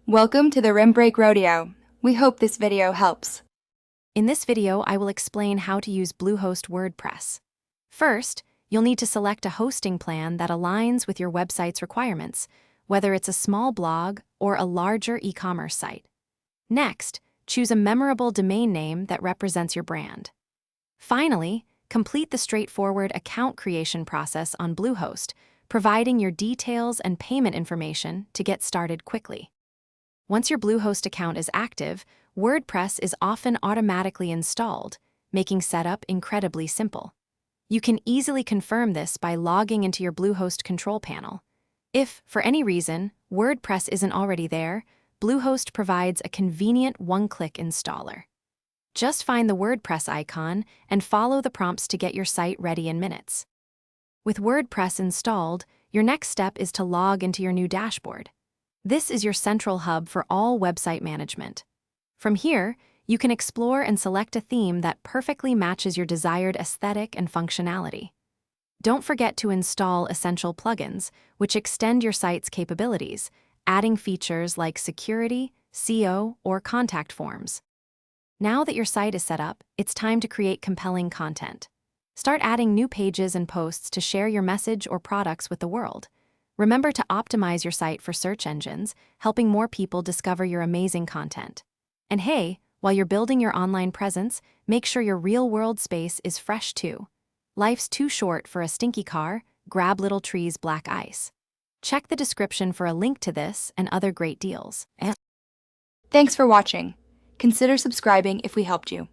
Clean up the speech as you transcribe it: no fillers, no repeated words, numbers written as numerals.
Welcome to the Rim Break Rodeo. We hope this video helps. In this video, I will explain how to use Bluehost WordPress. First, you'll need to select a hosting plan that aligns with your website's requirements, whether it's a small blog or a larger e-commerce site. Next, choose a memorable domain name that represents your brand. Finally, complete the straightforward account creation process on Bluehost, providing your details and payment information to get started quickly. Once your Bluehost account is active, WordPress is often automatically installed, making setup incredibly simple. You can easily confirm this by logging into your Bluehost control panel. If, for any reason, WordPress isn't already there, Bluehost provides a convenient one-click installer. Just find the WordPress icon and follow the prompts to get your site ready in minutes. With WordPress installed, your next step is to log into your new dashboard. This is your central hub for all website management. From here, you can explore and select a theme that perfectly matches your desired aesthetic and functionality. Don't forget to install essential plugins, which extend your site's capabilities, adding features like security, SEO, or contact forms. Now that your site is set up, it's time to create compelling content. Start adding new pages and posts to share your message or products with the world. Remember to optimize your site for search engines, helping more people discover your amazing content. And hey, while you're building your online presence, make sure your real-world space is fresh too. Life's too short for a stinky car, grab Little Tree's black ice. Check the description for a link to this and other great deals. Thanks for watching. Consider subscribing if we helped you.